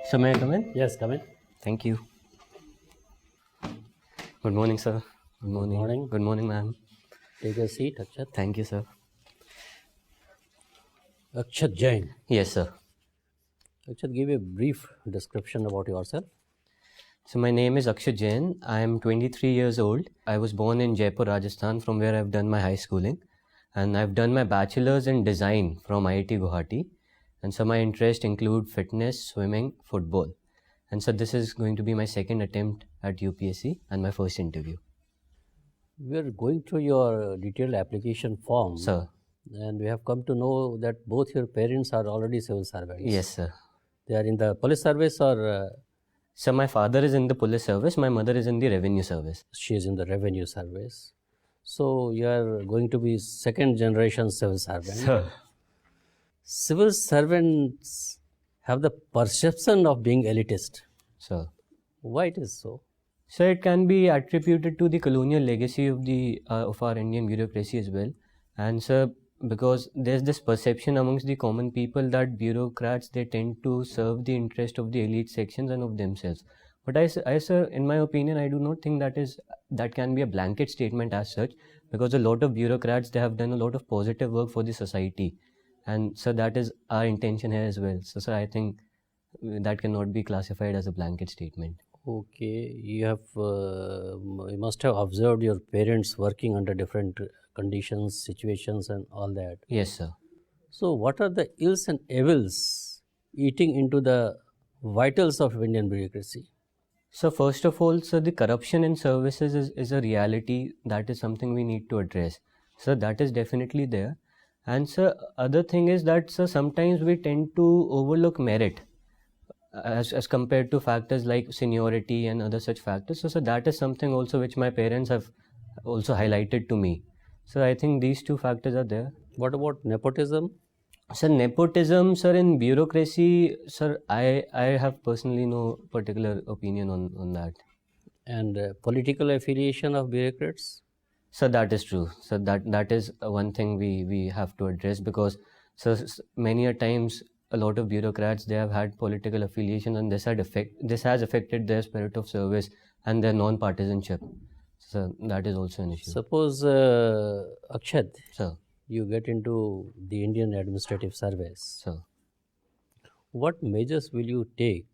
So may I come in? Yes, come in. Thank you. Good morning, sir. Good morning. morning. Good morning, ma'am. Take a seat, Akshat. Thank you, sir. Akshat Jain. Yes, sir. Akshat, give a brief description about yourself. So my name is Akshat Jain. I am 23 years old. I was born in Jaipur, Rajasthan, from where I've done my high schooling. And I've done my bachelor's in design from IIT Guwahati. And so my interests include fitness, swimming, football. And so this is going to be my second attempt at UPSC and my first interview. We are going through your detailed application form. Sir. And we have come to know that both your parents are already civil servants. Yes, sir. They are in the police service or... So my father is in the police service, my mother is in the revenue service. She is in the revenue service. So you are going to be second generation civil servant. Sir. Civil servants have the perception of being elitist. Sir. Why it is so? So it can be attributed to the colonial legacy of our Indian bureaucracy as well. And sir, because there's this perception amongst the common people that bureaucrats, they tend to serve the interest of the elite sections and of themselves. But I sir, in my opinion, I do not think that can be a blanket statement as such, because a lot of bureaucrats, they have done a lot of positive work for the society. And so that is our intention here as well. So sir, I think that cannot be classified as a blanket statement. Okay, you must have observed your parents working under different conditions, situations and all that. Yes, sir. So what are the ills and evils eating into the vitals of Indian bureaucracy? So first of all, sir, the corruption in services is a reality. That is something we need to address. So that is definitely there. And sir, other thing is that, sir, sometimes we tend to overlook merit as compared to factors like seniority and other such factors. So that is something also which my parents have also highlighted to me. So I think these two factors are there. What about nepotism? Sir, nepotism, sir, in bureaucracy, sir, I have personally no particular opinion on that. And political affiliation of bureaucrats? Sir, that is true. So that is one thing we have to address, because so many a times a lot of bureaucrats, they have had political affiliation, and this has affected their spirit of service and their non-partisanship. So that is also an issue. Suppose Akshat, Sir. You get into the Indian Administrative Service. Sir. What measures will you take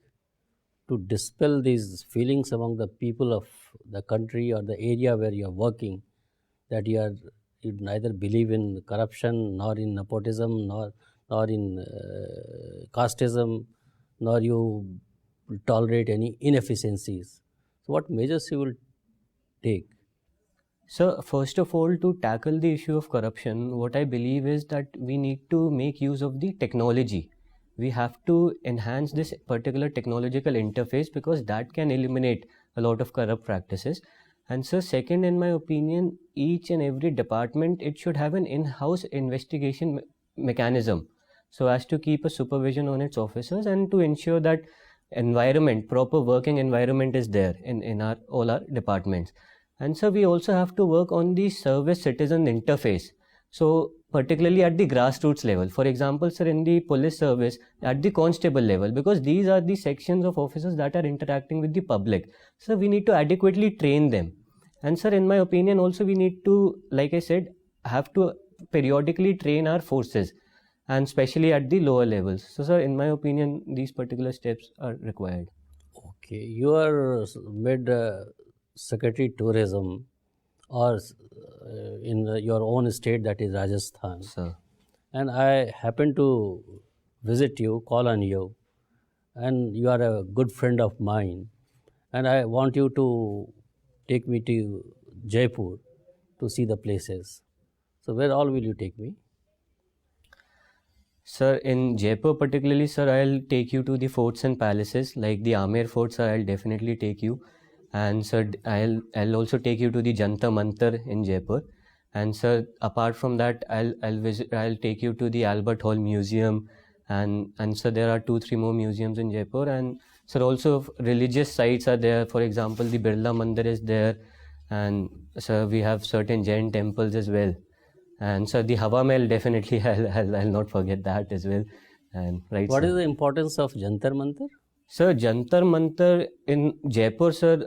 to dispel these feelings among the people of the country or the area where you are working, that you neither believe in corruption, nor in nepotism, nor in casteism, nor you tolerate any inefficiencies? So what measures you will take? So first of all, to tackle the issue of corruption, what I believe is that we need to make use of the technology. We have to enhance this particular technological interface, because that can eliminate a lot of corrupt practices. And so second, in my opinion, each and every department, it should have an in-house investigation mechanism, so as to keep a supervision on its officers and to ensure that proper working environment is there in all our departments. And so we also have to work on the service citizen interface. So particularly at the grassroots level, for example, sir, in the police service, at the constable level, because these are the sections of officers that are interacting with the public. So we need to adequately train them. And sir, in my opinion, also we need to, like I said, have to periodically train our forces, and especially at the lower levels. So sir, in my opinion, these particular steps are required. Okay, you are made Secretary Tourism, or in your own state, that is Rajasthan. Sir. And I happen to visit you, call on you, and you are a good friend of mine, and I want you to take me to Jaipur to see the places. So where all will you take me? Sir, in Jaipur particularly, sir, I'll take you to the forts and palaces, like the Amer Fort, sir, I'll definitely take you. And sir, I'll also take you to the Jantar Mantar in Jaipur. And sir, apart from that, I'll take you to the Albert Hall Museum. And sir, there are 2-3 more museums in Jaipur. And sir, also religious sites are there. For example, the Birla Mandir is there. And sir, we have certain Jain temples as well. And so the Hawa Mahal, definitely I'll not forget that as well. And right. What is the importance of Jantar Mantar? Sir, Jantar Mantar in Jaipur, sir.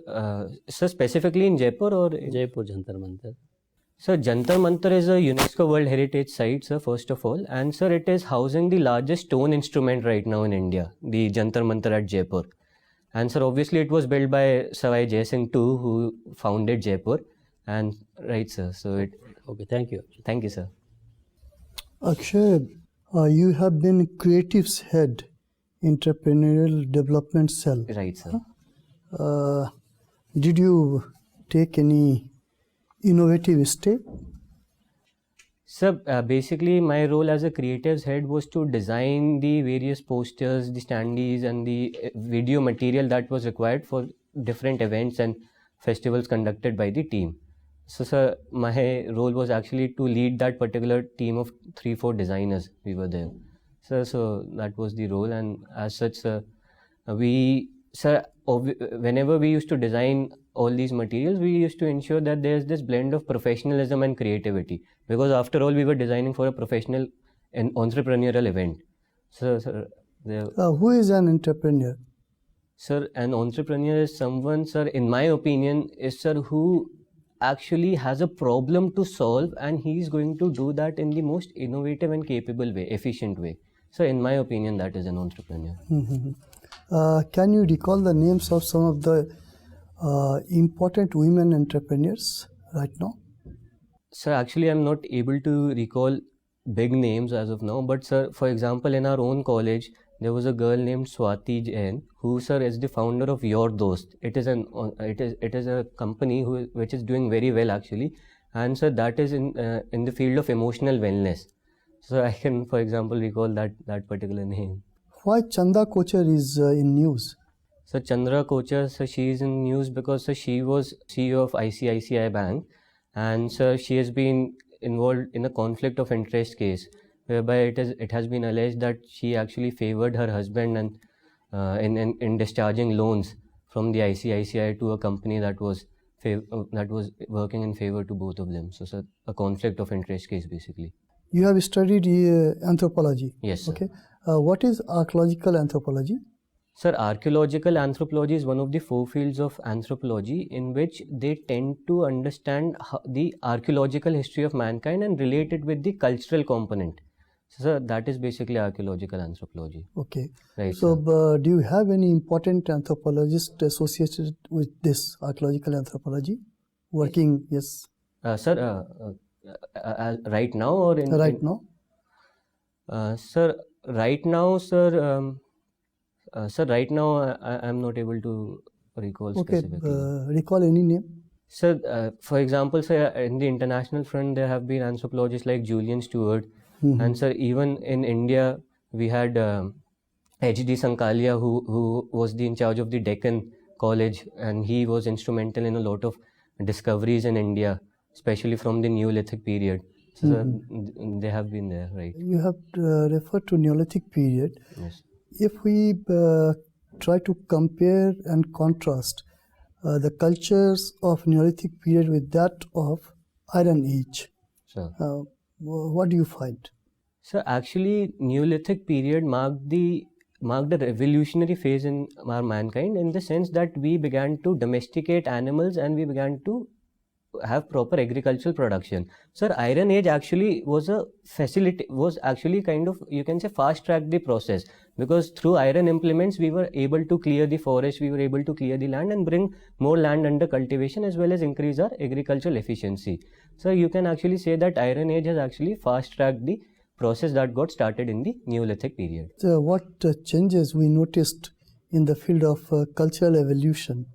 Sir, specifically in Jaipur or Jaipur Jantar Mantar. Sir, Jantar Mantar is a UNESCO World Heritage Site, sir, first of all. And sir, it is housing the largest stone instrument right now in India, the Jantar Mantar at Jaipur. And sir, obviously it was built by Savai Jai Singh too, who founded Jaipur. And right, sir. So it. Okay, thank you. Thank you, sir. Akshay, you have been Creative's head, entrepreneurial development cell. Right, sir. Did you take any innovative step? Sir, basically my role as a creatives head was to design the various posters, the standees and the video material that was required for different events and festivals conducted by the team. So sir, my role was actually to lead that particular team of 3-4 designers. We were there. So that was the role, and as such, sir, whenever we used to design all these materials, we used to ensure that there's this blend of professionalism and creativity, because after all we were designing for a professional and entrepreneurial event. So sir, Who is an entrepreneur? Sir, an entrepreneur is someone, sir, in my opinion, is sir who actually has a problem to solve, and he is going to do that in the most innovative and capable way, efficient way. So in my opinion, that is an entrepreneur. Can you recall the names of some of the important women entrepreneurs right now? Sir, actually I'm not able to recall big names as of now, but sir, for example, in our own college, there was a girl named Swati Jain, who, sir, is the founder of Your Dost. It is a company which is doing very well actually, and sir, that is in the field of emotional wellness. So I can, for example, recall that particular name. Why Chanda Kochar is in news? So Chandra Kochar, sir, she is in news because sir, she was CEO of ICICI Bank, and sir, she has been involved in a conflict of interest case, whereby it has been alleged that she actually favored her husband and in discharging loans from the ICICI to a company that was working in favor to both of them. So sir, a conflict of interest case basically. You have studied anthropology. Yes, sir. Okay. What is archaeological anthropology? Sir, archaeological anthropology is one of the 4 fields of anthropology in which they tend to understand the archaeological history of mankind and relate it with the cultural component. So that is basically archaeological anthropology. Okay. Right, So do you have any important anthropologist associated with this archaeological anthropology? Working, yes. Sir, right now or in... Right now? Sir, right now, sir... sir, right now I am not able to recall specifically. Okay, recall any name? Sir, for example, sir, in the international front, there have been anthropologists like Julian Stewart. And sir, even in India, we had H.D. Sankalia, who was in charge of the Deccan College, and he was instrumental in a lot of discoveries in India, especially from the Neolithic period. So sir, they have been there, right? You have referred to Neolithic period. Yes. If we try to compare and contrast the cultures of Neolithic period with that of Iron Age, Sir. What do you find? So actually, Neolithic period marked a revolutionary phase in our mankind, in the sense that we began to domesticate animals and we began to have proper agricultural production. Sir, Iron Age actually was actually kind of, you can say, fast tracked the process, because through iron implements we were able to clear the forest, we were able to clear the land and bring more land under cultivation, as well as increase our agricultural efficiency. So you can actually say that Iron Age has actually fast tracked the process that got started in the Neolithic period. So what changes we noticed in the field of cultural evolution?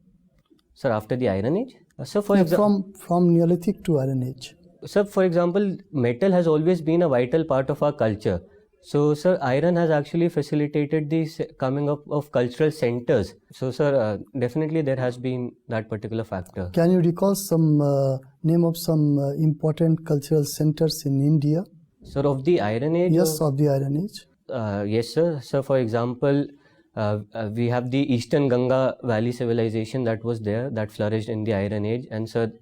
Sir, after the Iron Age? So for example, from Neolithic to Iron Age. Sir, for example, metal has always been a vital part of our culture. So, sir, iron has actually facilitated the coming up of cultural centers. So, sir, definitely there has been that particular factor. Can you recall some name of some important cultural centers in India? Sir, of the Iron Age? Yes, of the Iron Age. Yes, sir. So, for example, we have the Eastern Ganga Valley civilization that was there, that flourished in the Iron Age. And, sir,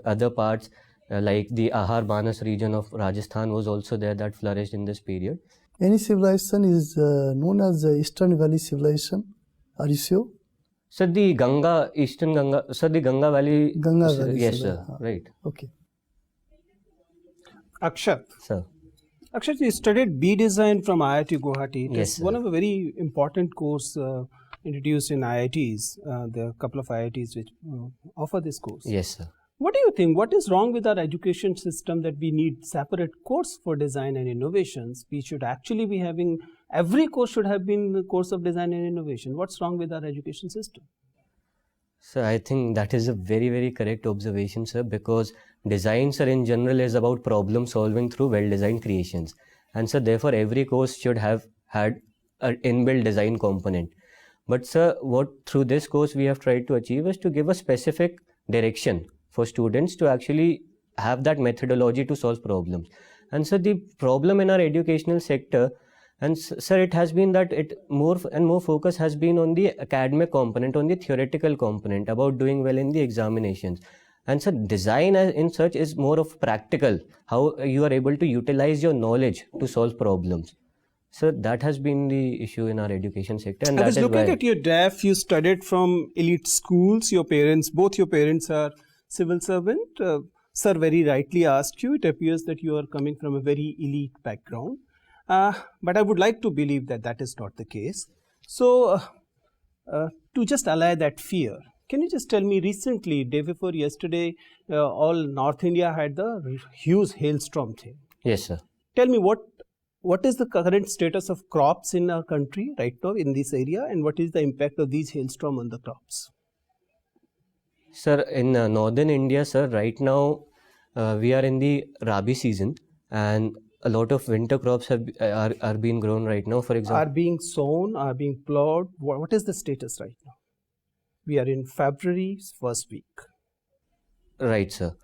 other parts like the Ahar Banas region of Rajasthan was also there, that flourished in this period. Any civilization is known as the Eastern Valley civilization Are you sure? Sir, the Ganga, Eastern Ganga, sir, the Ganga Valley. Ganga Valley. Yes, sir. Huh. Right. Okay. Akshat. Sir. Akshat, you studied B design from IIT Guwahati. It Yes, is sir. one of a very important course introduced in IITs. There are a couple of IITs which offer this course. Yes, sir. What do you think? What is wrong with our education system that we need separate course for design and innovations? We should actually be having, every course should have been the course of design and innovation. What's wrong with our education system? So I think that is a very, very correct observation, sir, because design, sir, in general is about problem solving through well-designed creations. And so therefore every course should have had an inbuilt design component. But sir, what through this course we have tried to achieve is to give a specific direction for students to actually have that methodology to solve problems. And so the problem in our educational sector, and sir, it has been that it more and more focus has been on the academic component, on the theoretical component about doing well in the examinations. And so design in such is more of practical, how you are able to utilize your knowledge to solve problems. So that has been the issue in our education sector. And I that was is looking why, at your DAF, you studied from elite schools, your parents, both your parents are civil servant. Sir very rightly asked you, it appears that you are coming from a very elite background. But I would like to believe that that is not the case. So, to just allay that fear, can you just tell me recently, day before yesterday, all North India had the huge hailstorm thing. yes, sir. Tell me what is the current status of crops in our country right now in this area, and what is the impact of these hailstorm on the crops? Sir, in northern India, sir, right now we are in the Rabi season, and a lot of winter crops are being grown right now. For example, Are being sown, are being plowed. What is the status right now? We are in February's first week. right, sir.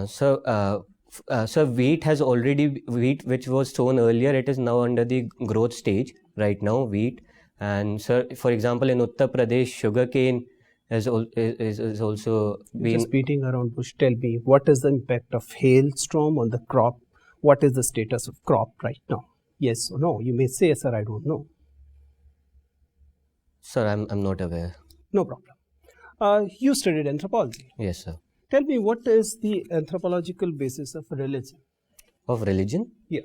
So wheat which was sown earlier, it is now under the growth stage right now, wheat. And sir, for example, in Uttar Pradesh, sugarcane is also being. Just beating around bush. Tell me, what is the impact of hailstorm on the crop? What is the status of crop right now? Yes or no? You may say, sir, I don't know. Sir, I'm not aware. No problem. You studied anthropology. Yes, sir. Tell me, what is the anthropological basis of religion? Of religion? Yeah.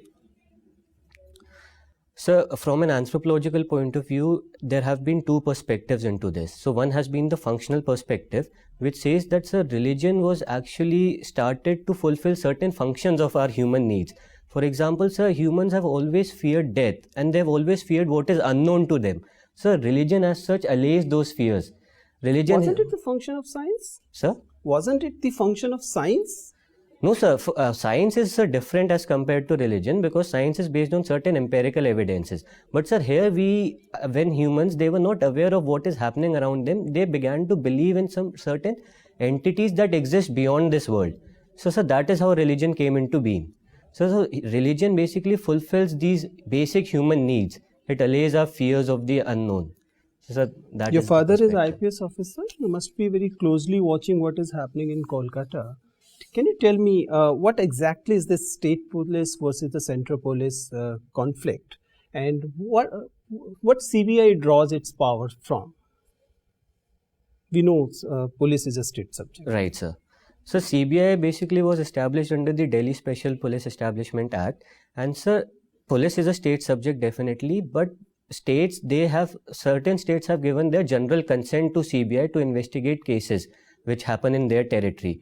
So, from an anthropological point of view, there have been two perspectives into this. So, one has been the functional perspective, which says that sir, religion was actually started to fulfill certain functions of our human needs. For example, sir, humans have always feared death, and they've always feared what is unknown to them. So, religion as such allays those fears. Religion. Wasn't it the function of science? Sir? Wasn't it the function of science? No, sir. Science is different as compared to religion, because science is based on certain empirical evidences. But sir, here when humans, they were not aware of what is happening around them, they began to believe in some certain entities that exist beyond this world. So sir, that is how religion came into being. So religion basically fulfills these basic human needs. It allays our fears of the unknown. So sir, that Your is the father is perspective. IPS officer. You must be very closely watching what is happening in Kolkata. Can you tell me what exactly is this state police versus the central police conflict, and what CBI draws its power from? We know police is a state subject. Right, sir. So CBI basically was established under the Delhi Special Police Establishment Act, and sir, police is a state subject definitely, but certain states have given their general consent to CBI to investigate cases which happen in their territory.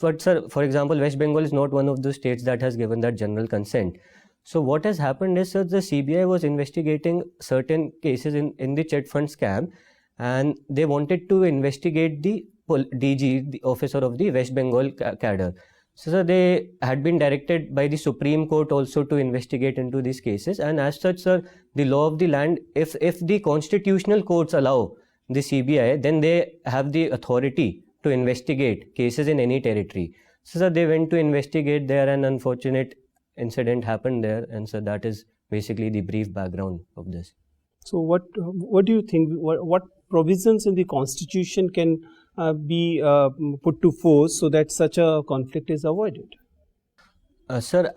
But sir, for example, West Bengal is not one of those states that has given that general consent. So what has happened is, sir, the CBI was investigating certain cases in the chit fund scam, and they wanted to investigate the DG, the officer of the West Bengal cadre. So sir, they had been directed by the Supreme Court also to investigate into these cases, and as such, sir, the law of the land, if the constitutional courts allow the CBI, then they have the authority to investigate cases in any territory. So sir, they went to investigate there, and unfortunate incident happened there, and so that is basically the brief background of this. So what do you think? What provisions in the constitution can be put to force so that such a conflict is avoided? Sir,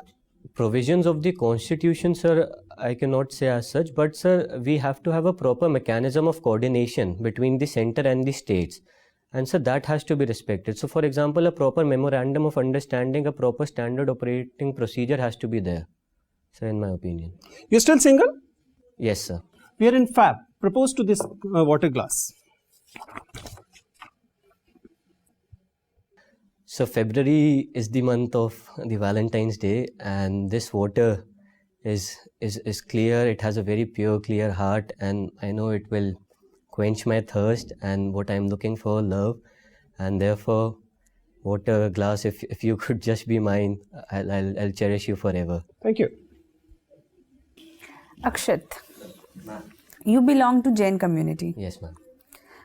Provisions of the constitution, sir, I cannot say as such, but sir, we have to have a proper mechanism of coordination between the center and the states. And so that has to be respected. So for example, a proper memorandum of understanding, a proper standard operating procedure has to be there, sir, in my opinion. You're still single? Yes, sir. We are in Fab. Propose to this water glass. So February is the month of the Valentine's Day, and this water is clear. It has a very pure, clear heart, and I know it will quench my thirst and what I'm looking for, love. And therefore, water glass, if you could just be mine, I'll cherish you forever. Thank you. Akshat, you belong to Jain community. Yes, ma'am.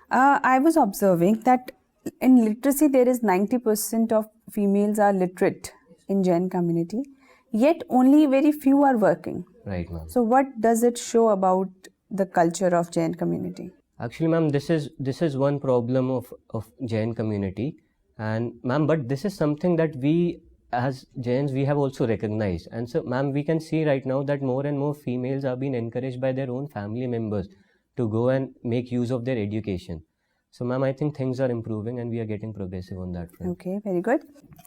I was observing that in literacy there is 90% of females are literate in Jain community, yet only very few are working. Right, ma'am. So what does it show about the culture of Jain community? Actually, ma'am, this is one problem of Jain community, and ma'am, but this is something that we as Jains we have also recognized. And so, ma'am, we can see right now that more and more females are being encouraged by their own family members to go and make use of their education. So, ma'am, I think things are improving and we are getting progressive on that front. Okay, very good.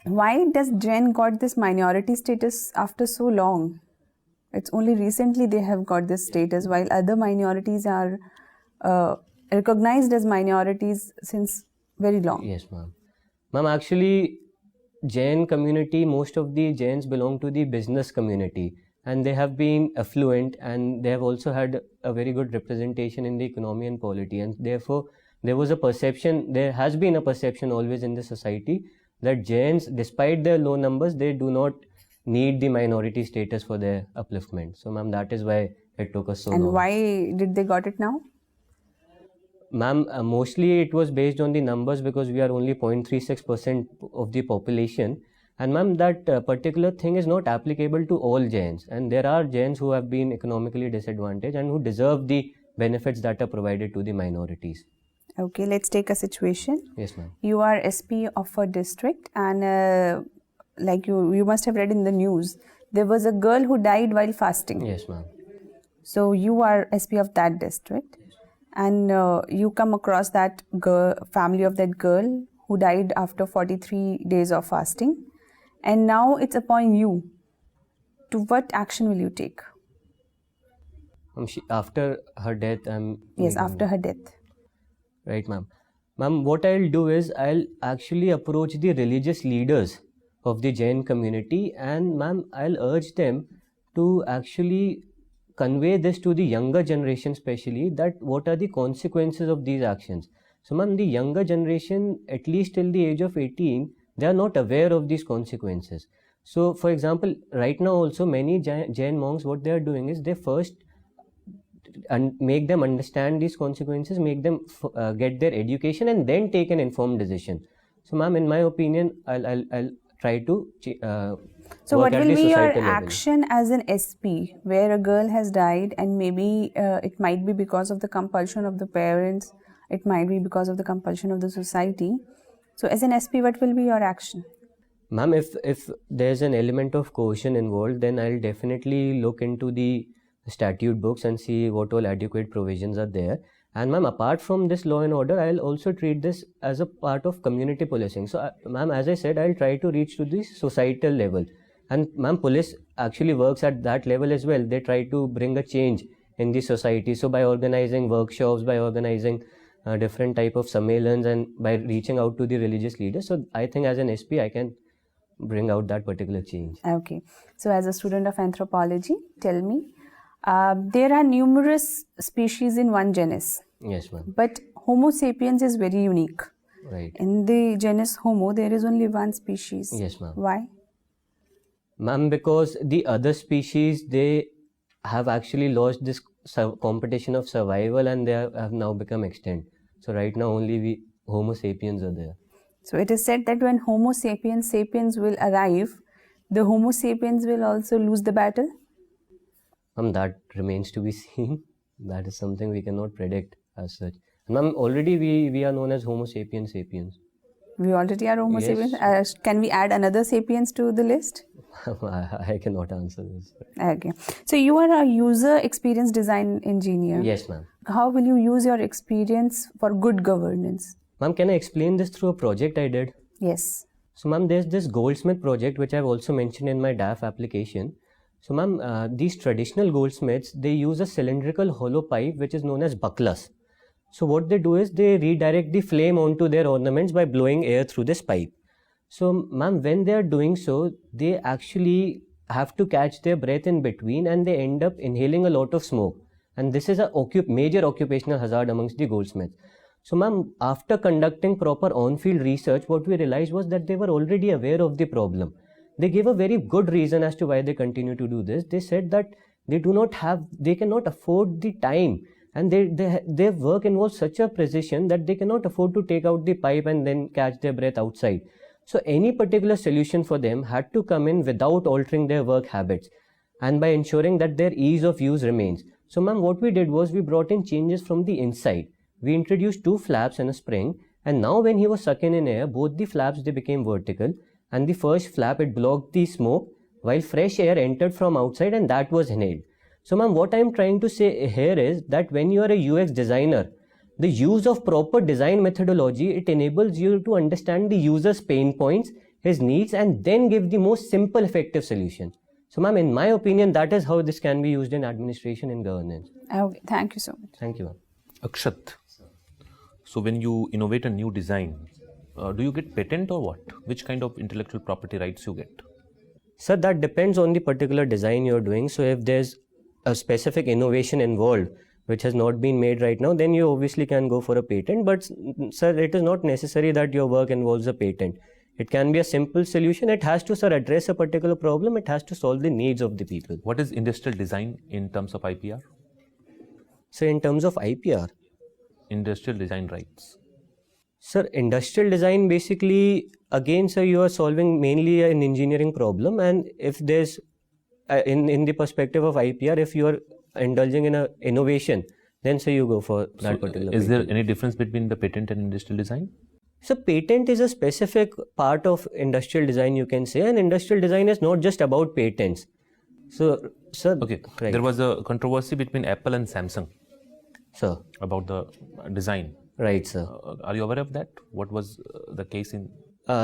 Why does Jain got this minority status after so long? It's only recently they have got this status, while other minorities are recognized as minorities since very long. Yes, ma'am. Ma'am, actually, Jain community, most of the Jains belong to the business community, and they have been affluent, and they have also had a very good representation in the economy and polity, and therefore there has been a perception always in the society that Jains, despite their low numbers, they do not need the minority status for their upliftment. So, ma'am, that is why it took us so long. And why did they got it now? Ma'am, mostly it was based on the numbers because we are only 0.36% of the population. And ma'am, that particular thing is not applicable to all Jains. And there are Jains who have been economically disadvantaged and who deserve the benefits that are provided to the minorities. Okay, let's take a situation. Yes, ma'am. You are SP of a district, and like you must have read in the news, there was a girl who died while fasting. Yes, ma'am. So you are SP of that district, and you come across that family of that girl who died after 43 days of fasting, and now it's upon you. To what action will you take? After her death, Yes, after her death. Right, ma'am. Ma'am, what I'll do is I'll actually approach the religious leaders of the Jain community, and ma'am, I'll urge them to actually convey this to the younger generation, especially that what are the consequences of these actions. So, ma'am, the younger generation, at least till the age of 18, they are not aware of these consequences. So, for example, right now also many Jain monks, what they are doing is they first make them understand these consequences, make them get their education, and then take an informed decision. So, ma'am, in my opinion, I'll try to So what will be your level. action as an SP where a girl has died, and maybe it might be because of the compulsion of the parents, it might be because of the compulsion of the society. So as an SP, what will be your action? Ma'am, if there's an element of coercion involved, then I'll definitely look into the statute books and see what all adequate provisions are there. And ma'am, apart from this law and order, I'll also treat this as a part of community policing. So, ma'am, as I said, I'll try to reach to the societal level. And ma'am, police actually works at that level as well. They try to bring a change in the society. So, by organizing workshops, by organizing different type of sammelans, and by reaching out to the religious leaders. So, I think as an SP, I can bring out that particular change. Okay. So as a student of anthropology, tell me, there are numerous species in one genus. Yes, ma'am. But Homo sapiens is very unique. Right. In the genus Homo, there is only one species. Yes, ma'am. Why? Ma'am, because the other species, they have actually lost this competition of survival, and they have now become extinct. So right now only we Homo sapiens are there. So it is said that when Homo sapiens will arrive, the Homo sapiens will also lose the battle? That remains to be seen. That is something we cannot predict as such. Ma'am, already we are known as Homo sapiens sapiens. We already are Homo Yes. sapiens. Can we add another sapiens to the list? I cannot answer this. Okay. So you are a user experience design engineer. Yes, ma'am. How will you use your experience for good governance? Ma'am, can I explain this through a project I did? Yes. So, ma'am, there's this goldsmith project which I've also mentioned in my DAF application. So, ma'am, these traditional goldsmiths, they use a cylindrical hollow pipe which is known as bucklas. So, what they do is they redirect the flame onto their ornaments by blowing air through this pipe. So, ma'am, when they are doing so, they actually have to catch their breath in between and they end up inhaling a lot of smoke. And this is a major occupational hazard amongst the goldsmiths. So, ma'am, after conducting proper on-field research, what we realized was that they were already aware of the problem. They gave a very good reason as to why they continue to do this. They said that they cannot afford the time, and their work involves such a precision that they cannot afford to take out the pipe and then catch their breath outside. So any particular solution for them had to come in without altering their work habits and by ensuring that their ease of use remains. So, ma'am, what we did was we brought in changes from the inside. We introduced 2 flaps and a spring, and now when he was sucking in air, both the flaps they became vertical, and the first flap it blocked the smoke while fresh air entered from outside and that was inhaled. So, ma'am, what I am trying to say here is that when you are a UX designer, the use of proper design methodology, it enables you to understand the user's pain points, his needs, and then give the most simple, effective solution. So, ma'am, in my opinion, that is how this can be used in administration and governance. Okay. Thank you so much. Thank you, ma'am. Akshat, so when you innovate a new design, do you get patent or what? Which kind of intellectual property rights you get? Sir, that depends on the particular design you're doing. So if there's a specific innovation involved which has not been made right now, then you obviously can go for a patent. But sir, it is not necessary that your work involves a patent. It can be a simple solution. It has to, sir, address a particular problem. It has to solve the needs of the people. What is industrial design in terms of IPR? So in terms of IPR? Industrial design rights. Sir, industrial design basically, again, sir, you are solving mainly an engineering problem, and if there's, in the perspective of IPR, if you are indulging in an innovation, then sir, you go for that particular Is patent. there any difference between the patent and industrial design? So patent is a specific part of industrial design, you can say, and industrial design is not just about patents. So, sir, Okay, right. there was a controversy between Apple and Samsung Sir, about the design. right, sir. Are you aware of that? What was the case in?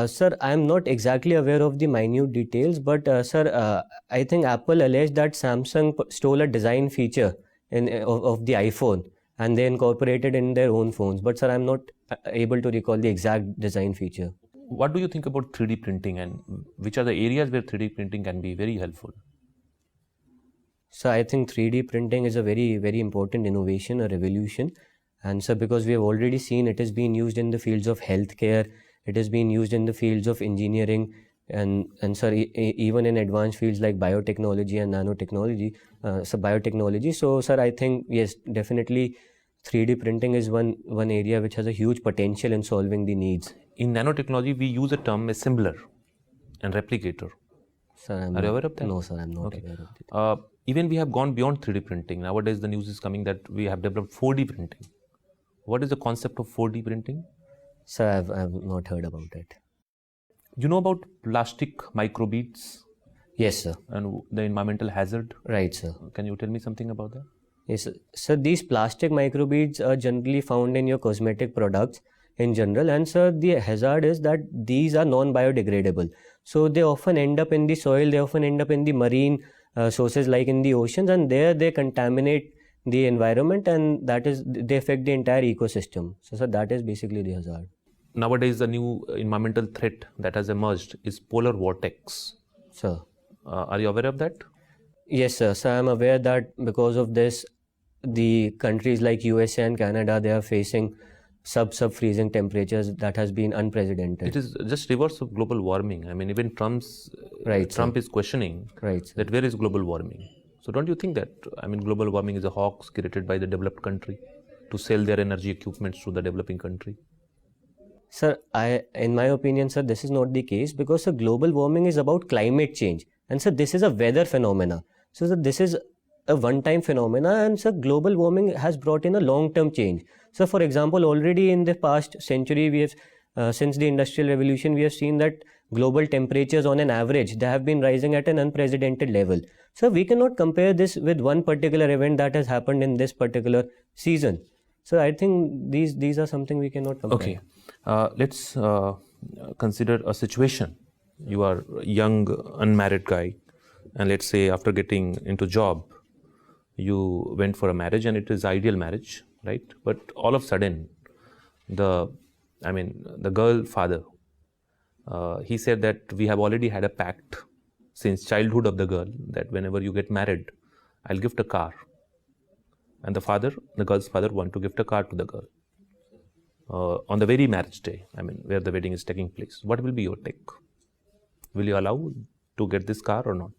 Sir, I am not exactly aware of the minute details, but sir, I think Apple alleged that Samsung stole a design feature of the iPhone and they incorporated in their own phones. But sir, I am not able to recall the exact design feature. What do you think about 3D printing and which are the areas where 3D printing can be very helpful? So I think 3D printing is a very, very important innovation, a revolution. And sir, because we have already seen it is being used in the fields of healthcare, it is being used in the fields of engineering, and sir, even in advanced fields like biotechnology and nanotechnology, biotechnology. So sir, I think, yes, definitely 3D printing is one area which has a huge potential in solving the needs. In nanotechnology, we use a term assembler and replicator. Sir, Are you aware of that? No, sir, I'm not Okay. aware of it. Even we have gone beyond 3D printing. Nowadays, the news is coming that we have developed 4D printing. What is the concept of 4D printing? Sir, I've not heard about it. You know about plastic microbeads Yes, sir. and the environmental hazard? Right, sir. Can you tell me something about that? Yes, sir. Sir, these plastic microbeads are generally found in your cosmetic products in general, and sir, the hazard is that these are non-biodegradable. So they often end up in the soil, they often end up in the marine sources like in the oceans, and there they contaminate the environment, and they affect the entire ecosystem. So sir, that is basically the hazard. Nowadays, the new environmental threat that has emerged is polar vortex. Sir. Are you aware of that? Yes, sir. So I am aware that because of this, the countries like USA and Canada, they are facing sub-freezing temperatures that has been unprecedented. It is just reverse of global warming. I mean, even Trump is questioning Right, sir. that where is global warming. So don't you think that, I mean, global warming is a hoax created by the developed country to sell their energy equipments to the developing country? Sir, in my opinion, sir, this is not the case, because sir, global warming is about climate change, and sir, this is a weather phenomena. So sir, this is a one-time phenomena, and sir, global warming has brought in a long-term change. So for example, already in the past century, since the Industrial Revolution, we have seen that global temperatures on an average, they have been rising at an unprecedented level. So we cannot compare this with one particular event that has happened in this particular season. So I think these are something we cannot compare. Okay, let's consider a situation. You are a young unmarried guy, and let's say after getting into job, you went for a marriage, and it is ideal marriage, right? But all of a sudden, the girl father, he said that we have already had a pact since childhood of the girl that whenever you get married, I'll gift a car. And the girl's father, want to gift a car to the girl on the very marriage day, where the wedding is taking place. What will be your take? Will you allow to get this car or not?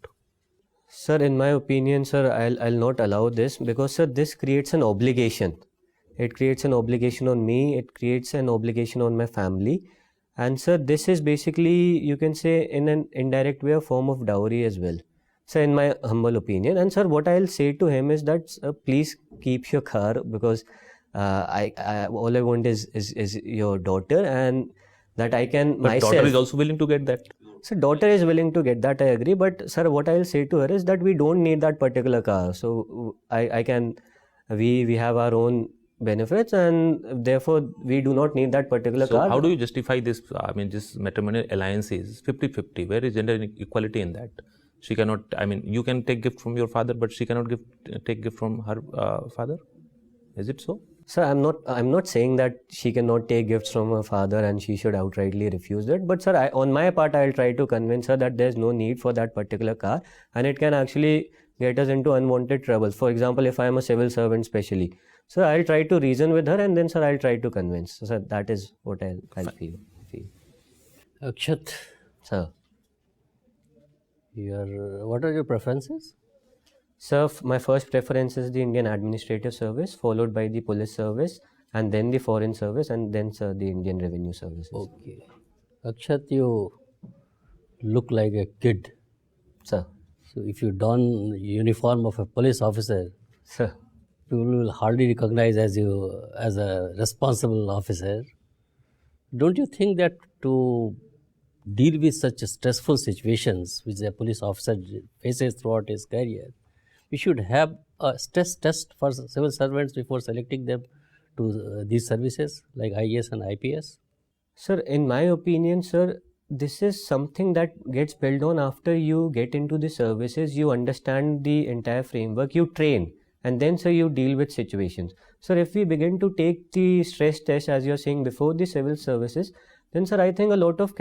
Sir, in my opinion, sir, I'll not allow this because, sir, this creates an obligation. It creates an obligation on me. It creates an obligation on my family. And, sir, this is basically, you can say, in an indirect way, a form of dowry as well. So, in my humble opinion. And, sir, what I'll say to him is that, please keep your car because all I want is your daughter, and that I can But myself. daughter is also willing to get that. So daughter is willing to get that, I agree. But sir, what I'll say to her is that we don't need that particular car. So we have our own benefits, and therefore we do not need that particular So car. how do you justify this? This matrimonial alliance is 50-50. Where is gender equality in that? She cannot. You can take gift from your father, but she cannot take gift from her father. Is it so? Sir, I'm not saying that she cannot take gifts from her father and she should outrightly refuse it. But sir, on my part, I'll try to convince her that there's no need for that particular car, and it can actually get us into unwanted troubles. For example, if I am a civil servant specially, so I'll try to reason with her, and then sir, I'll try to convince. So sir, that is what I'll feel. Akshat, Sir. What are your preferences? Sir, my first preference is the Indian Administrative Service, followed by the Police Service, and then the Foreign Service, and then, sir, the Indian Revenue Services. Okay. Akshat, you look like a kid. Sir. So if you don uniform of a police officer, Sir. people will hardly recognize you as a responsible officer. Don't you think that to deal with such stressful situations which a police officer faces throughout his career, we should have a stress test for civil servants before selecting them to these services like IAS and IPS? Sir, in my opinion, sir, this is something that gets built on after you get into the services, you understand the entire framework, you train, and then, sir, you deal with situations. Sir, if we begin to take the stress test, as you're saying, before the civil services, then, sir, I think a lot of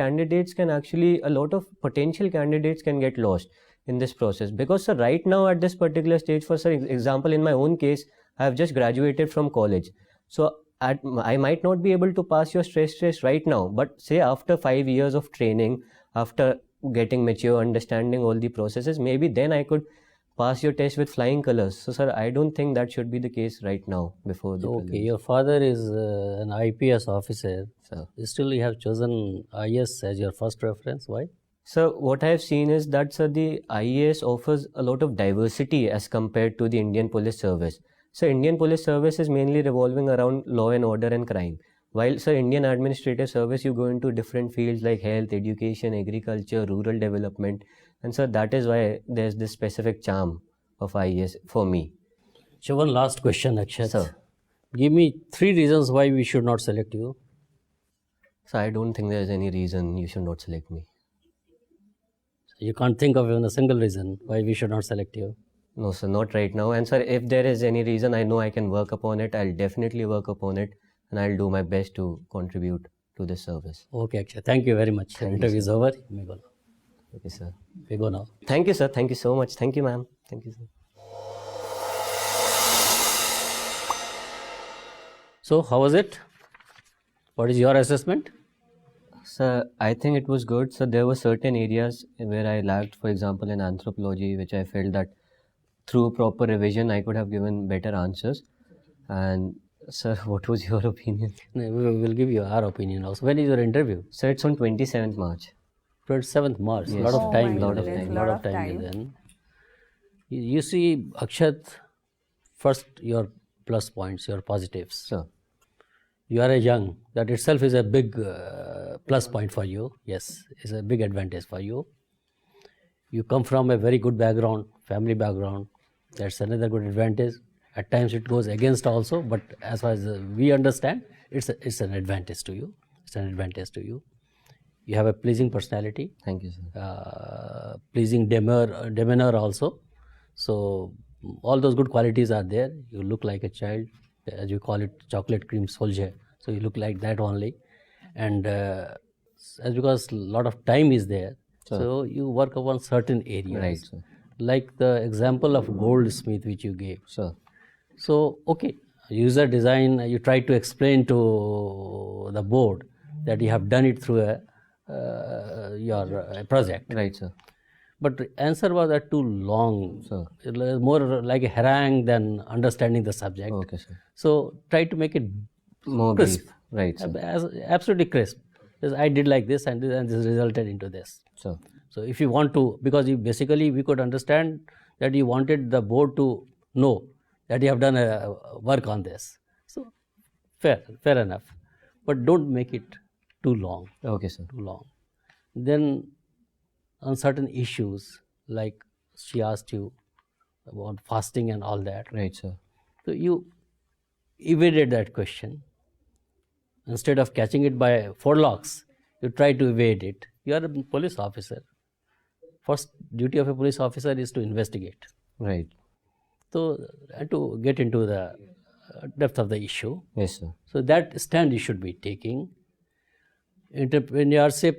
potential candidates can get lost in this process. Because, sir, right now at this particular stage, for example, in my own case, I have just graduated from college. So, I might not be able to pass your stress test right now, but say after 5 years of training, after getting mature, understanding all the processes, maybe then I could pass your test with flying colors. So, sir, I don't think that should be the case right now before the Okay, your father is an IPS officer. Sir. Still, you have chosen IAS as your first preference. Why? So what I have seen is that, sir, the IAS offers a lot of diversity as compared to the Indian Police Service. So Indian Police Service is mainly revolving around law and order and crime. While, sir, Indian Administrative Service, you go into different fields like health, education, agriculture, rural development. And, sir, that is why there's this specific charm of IAS for me. So one last question, Akshat. Sir. Give me 3 reasons why we should not select you. So I don't think there's any reason you should not select me. You can't think of even a single reason why we should not select you. No, sir, not right now. And, sir, if there is any reason, I know I can work upon it. I'll definitely work upon it, and I'll do my best to contribute to this service. Okay, Akshat. Thank you very much. Interview is over. You may go now. Okay, sir. We go now. Thank you, sir. Thank you so much. Thank you, ma'am. Thank you, sir. So, how was it? What is your assessment? Sir, I think it was good. So there were certain areas where I lacked, for example, in anthropology, which I felt that through proper revision, I could have given better answers. And, sir, what was your opinion? We will give you our opinion also. When is your interview? Sir, it's on 27th March. 27th March. Yes. Lot of time. Lot of time. Then. You see, Akshat, first your plus points, your positives. Sir. You are a young, that itself is a big plus point for you. Yes, it's a big advantage for you. You come from a very good background, family background. That's another good advantage. At times it goes against also, but as far as we understand, it's an advantage to you. It's an advantage to you. You have a pleasing personality. Thank you, sir. Pleasing demeanor also. So all those good qualities are there. You look like a child, as you call it, chocolate cream soldier. So you look like that only. And as because a lot of time is there, so you work upon certain areas. Right, sir. Like the example of goldsmith which you gave. Sure. So, okay, user design, you try to explain to the board that you have done it through your project. Right, sir. But the answer was too long. Sir. It was more like a harangue than understanding the subject. Okay, sir. So, try to make it More crisp. brief. Right, sir. Absolutely crisp. Because I did like this and this resulted into this. Sir. So if you want to, because you basically we could understand that you wanted the board to know that you have done a work on this. So fair enough. But don't make it too long. Okay, sir. Too long. Then on certain issues, like she asked you about fasting and all that. Right, sir. So you evaded that question. Instead of catching it by forelocks, you try to evade it. You are a police officer. First duty of a police officer is to investigate. Right. So, and to get into the depth of the issue. Yes, sir. So, that stand you should be taking. Entrepreneurship,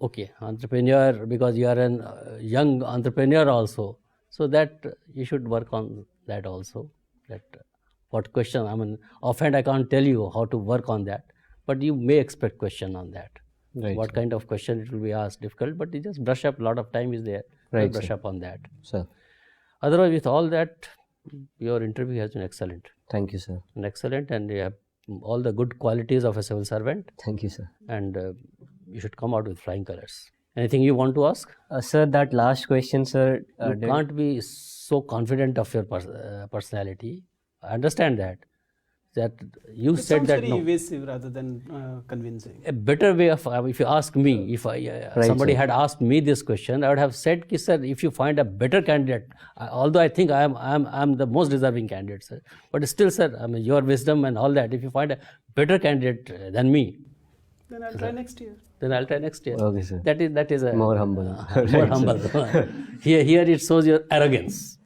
okay, entrepreneur, because you are a young entrepreneur also. So, that you should work on that also. That what question, I mean, offhand I can't tell you how to work on that, but you may expect question on that. Right, What sir. kind of question it will be asked, difficult, but you just brush up, a lot of time is there. Right, Brush sir. up on that. Sir. Otherwise, with all that, your interview has been excellent. Thank you, sir. And excellent, and you have all the good qualities of a civil servant, Thank you, sir. and you should come out with flying colors. Anything you want to ask? Sir, that last question, sir. You can't be so confident of your personality. I understand that you It said sounds that very no. evasive rather than convincing. A better way of, if you ask me, if somebody sir. had asked me this question, I would have said, "Ki, sir, if you find a better candidate, although I think I am the most deserving candidate, sir, but still, sir, I mean, your wisdom and all that, if you find a better candidate than me, Then I'll try next year. then I'll try next year." Okay, sir. That is a More humble. more humble. Here it shows your arrogance.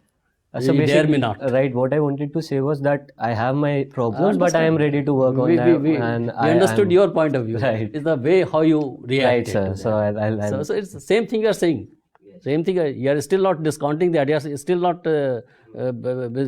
So You dare me basically, not. right, what I wanted to say was that I have my problems, but I am ready to work on that. We understood your point of view. Right. It's the way how you react. Right, sir. So I'll So it's the same thing you are saying. Same thing. You are still not discounting that. You are still not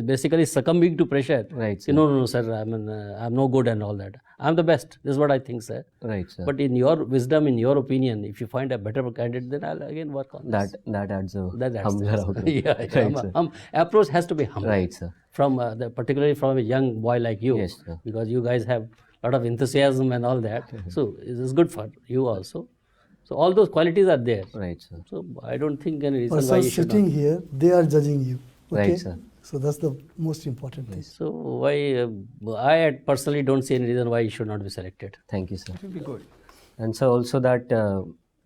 basically succumbing to pressure. Right, Say, no, sir. I mean, I'm no good and all that. I'm the best. This is what I think, sir. right, sir. But in your wisdom, in your opinion, if you find a better candidate, then I'll again work on this. that adds a That's humbler outlook. yeah, Right, sir. approach has to be humble. Right, sir. From particularly from a young boy like you, Yes, sir. because you guys have a lot of enthusiasm and all that. So it is good for you also. So all those qualities are there. Right, sir. So I don't think any reason why Persons you should sitting not. here, they are judging you. Okay? Right, sir. So that's the most important thing. So why I personally don't see any reason why you should not be selected. Thank you, sir. It will be good. And so also that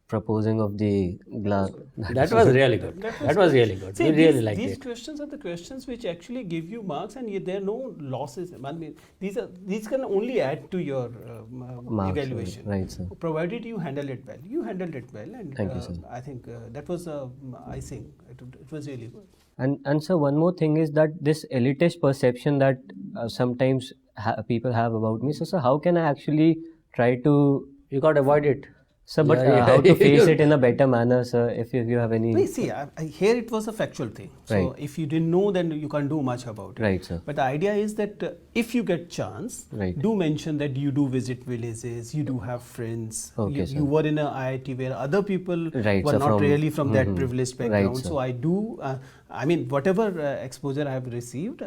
proposing of the glass. That was really good. That was really good. See, We really liked these it. questions are the questions which actually give you marks, and there are no losses. I mean, these can only add to your Marks, evaluation. right, sir. Provided you handle it well. You handled it well, and Thank you, sir. I think that was icing. It was really good. And so one more thing is that this elitist perception that sometimes people have about me. So how can I actually try to, You got to avoid it. sir, but Yeah. how to face it in a better manner, sir? If you have any. Wait, see, here it was a factual thing. So Right. if you didn't know, then you can't do much about it. Right, sir. But the idea is that if you get chance, Right. do mention that you do visit villages, you do have friends. Okay, sir. you were in a IIT where other people Right, were sir, not from- really from that privileged background. Right, sir. So I do, I mean, whatever exposure I have received,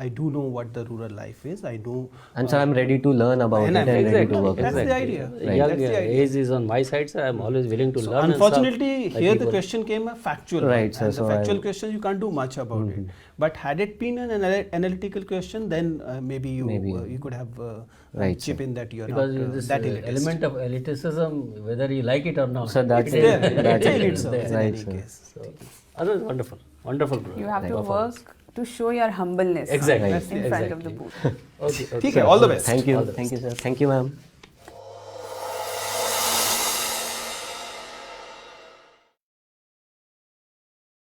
I do know what the rural life is. I know. And so I'm ready to learn about it and and I'm ready to work on That's it. the idea. Young That's the idea. age is on my side, sir. I'm always willing to learn. Unfortunately, and stuff, here like the people. question came a factual Right, one. sir, And so the factual I- question, you can't do much about it. But had it been an analytical question, then maybe you could have Right, chip in that you're Because not this that elitist. element of elitism, whether you like it or not, So that's it is there. there. That's It it. is there. in Right, any sir. case. So, otherwise, wonderful, wonderful. You have to performance. work to show your humbleness Exactly. in front of the booth. Okay, okay. ठीक है, all the best. Thank you. Thank you, sir. Thank you, ma'am.